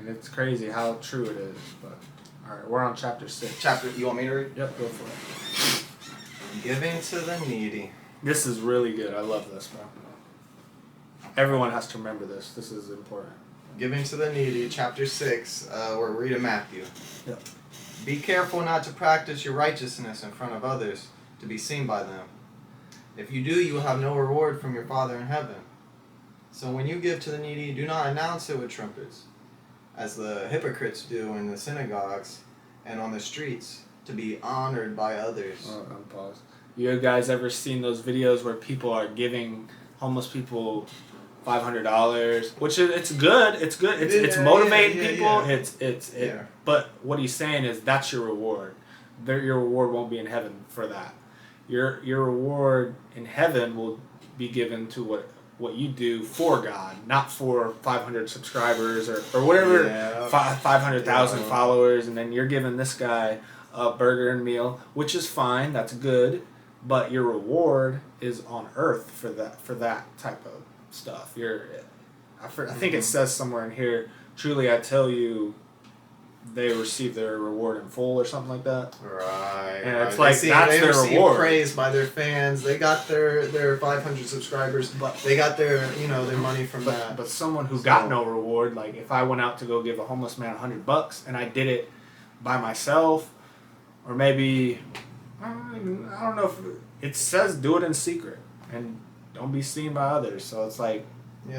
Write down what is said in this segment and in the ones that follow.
And it's crazy how true it is. But all right, we're on chapter 6. You want me to read? Yep, go for it. Giving to the needy. This is really good. I love this, bro. Everyone has to remember this. This is important. Giving to the needy, chapter 6. We're reading Matthew. Yep. Be careful not to practice your righteousness in front of others, to be seen by them. If you do, you will have no reward from your Father in heaven. So when you give to the needy, do not announce it with trumpets, as the hypocrites do in the synagogues and on the streets, to be honored by others. Pause. You guys ever seen those videos where people are giving homeless people $500, which is it's good. It's motivating people. Yeah. But what he's saying is that's your reward. Your reward won't be in heaven for that. Your reward in heaven will be given to what you do for God, not for 500 subscribers or whatever, 500,000 followers, and then you're giving this guy a burger and meal, which is fine. That's good, but your reward is on earth for that type of stuff. I think it says somewhere in here, truly I tell you, they receive their reward in full or something like that. Right. And it's like that's their reward. Praise by their fans. They got their 500 subscribers, but they got their their money from that. But someone who got no reward, like if I went out to go give a homeless man $100 and I did it by myself, or maybe I don't know if it says do it in secret and don't be seen by others. So it's like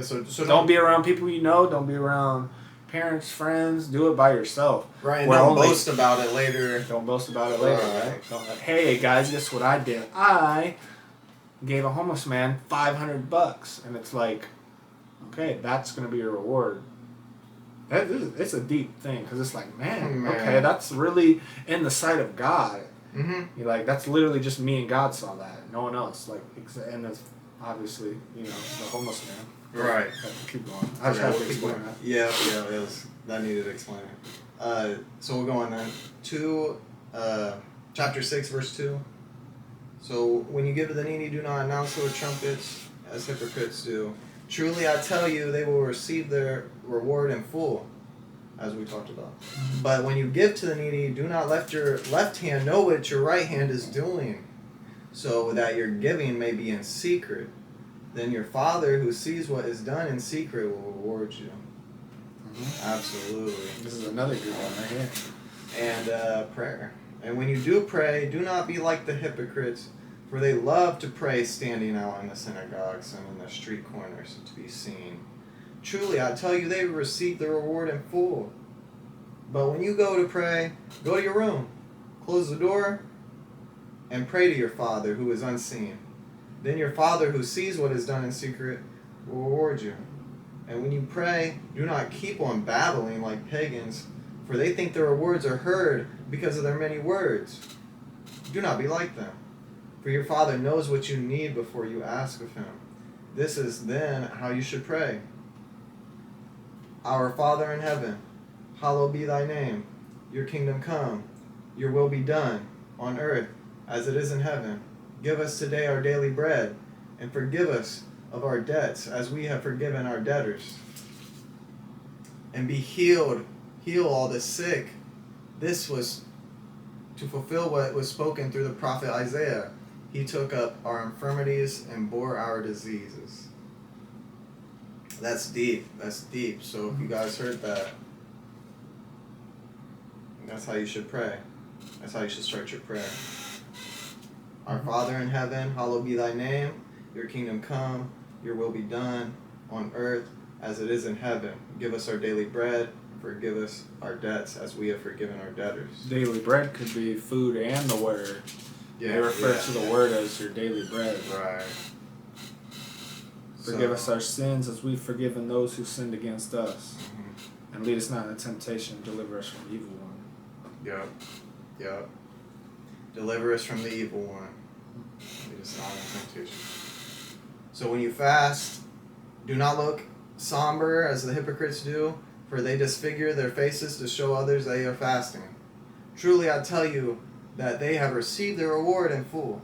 so don't be around people you know. Don't be around parents, friends. Do it by yourself. Right, and don't boast about it later. Don't boast about it later, right? Don't like, hey guys, guess what I did? I gave a homeless man $500, and it's like, okay, that's gonna be your reward. It's a deep thing because it's like, man, okay, that's really in the sight of God. Mm-hmm. You're like, that's literally just me and God saw that, no one else. Like, and that's obviously the homeless man. Right. Keep going. I just have to explain that. Yeah, that needed explaining. So we'll go on then to chapter 6, verse 2. So when you give to the needy, do not announce it with trumpets, as hypocrites do. Truly I tell you, they will receive their reward in full, as we talked about. But when you give to the needy, do not let your left hand know what your right hand is doing, so that your giving may be in secret. Then your Father who sees what is done in secret will reward you. Mm-hmm. Absolutely. This is another good one right here. And prayer. And when you do pray, do not be like the hypocrites, for they love to pray standing out in the synagogues and in the street corners to be seen. Truly, I tell you, they will receive the reward in full. But when you go to pray, go to your room, close the door, and pray to your Father who is unseen. Then your Father who sees what is done in secret will reward you. And when you pray, do not keep on babbling like pagans, for they think their words are heard because of their many words. Do not be like them, for your Father knows what you need before you ask of Him. This is then how you should pray. Our Father in heaven, hallowed be thy name. Your kingdom come, your will be done, on earth as it is in heaven. Give us today our daily bread, and forgive us of our debts as we have forgiven our debtors. And be healed. Heal all the sick. This was to fulfill what was spoken through the prophet Isaiah. He took up our infirmities and bore our diseases. That's deep. That's deep. So if you guys heard that, that's how you should pray. That's how you should start your prayer. Our Father in heaven, hallowed be thy name. Your kingdom come, your will be done on earth as it is in heaven. Give us our daily bread. Forgive us our debts as we have forgiven our debtors. Daily bread could be food and the word. Yeah, they refer to the word as your daily bread. Right. Forgive us our sins as we've forgiven those who sinned against us. Mm-hmm. And lead us not into temptation, deliver us from the evil one. Yep. Deliver us from the evil one. Lead us not into temptation. So when you fast, do not look somber as the hypocrites do, for they disfigure their faces to show others they are fasting. Truly I tell you that they have received their reward in full.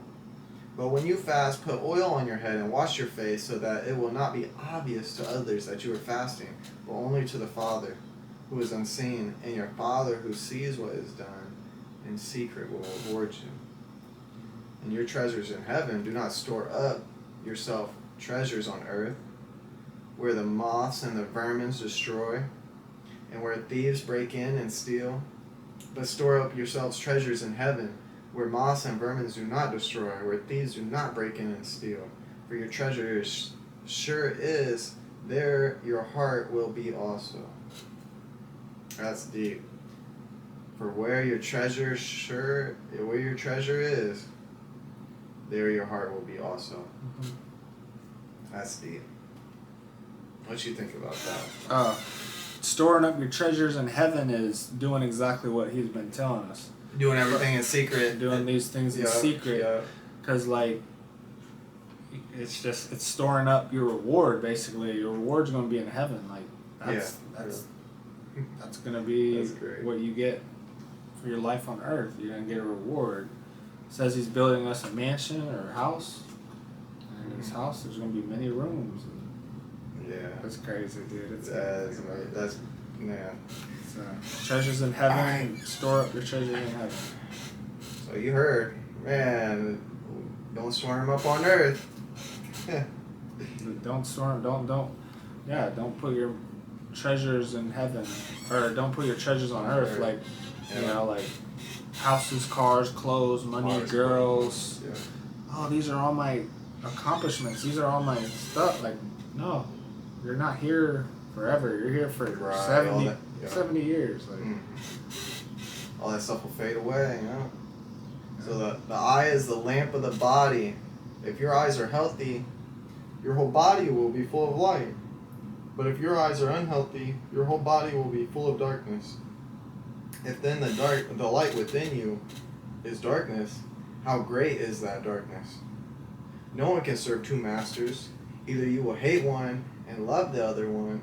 But when you fast, put oil on your head and wash your face, so that it will not be obvious to others that you are fasting, but only to the Father who is unseen, and your Father who sees what is done in secret will reward you. And your treasures in heaven, do not store up yourself treasures on earth, where the moths and the vermin destroy, and where thieves break in and steal. But store up yourselves treasures in heaven, where moths and vermin do not destroy, where thieves do not break in and steal. For your treasure is sure is, there your heart will be also. That's deep. For where your treasure is, there your heart will be also. Mm-hmm. That's deep. What you think about that? Storing up your treasures in heaven is doing exactly what he's been telling us. Doing everything in secret. Doing these things in secret. Because, like, it's storing up your reward, basically. Your reward's going to be in heaven. Like, that's going to be what you get for your life on earth. You're going to get a reward. It says he's building us a mansion or a house. And in his house, there's going to be many rooms. Yeah. That's crazy, dude. That's man. So, treasures in heaven, store up your treasures in heaven. So you heard, man, don't store them up on earth. Don't don't put your treasures in heaven, or don't put your treasures on earth, like, you know, like houses, cars, clothes, money, girls. Yeah. Oh, these are all my accomplishments. These are all my stuff. Like, no, you're not here forever. You're here for 70 years. Like, all that stuff will fade away, you know? So the eye is the lamp of the body. If your eyes are healthy, your whole body will be full of light. But if your eyes are unhealthy, your whole body will be full of darkness. If then the light within you is darkness, how great is that darkness? No one can serve two masters. Either you will hate one and love the other one,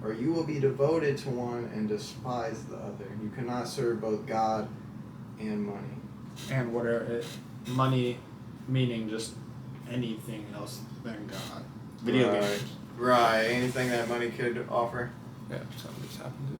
or you will be devoted to one and despise the other. You cannot serve both God and money. And money meaning just anything else than God. Video games. Right, anything that money could offer. Yeah, something's happened.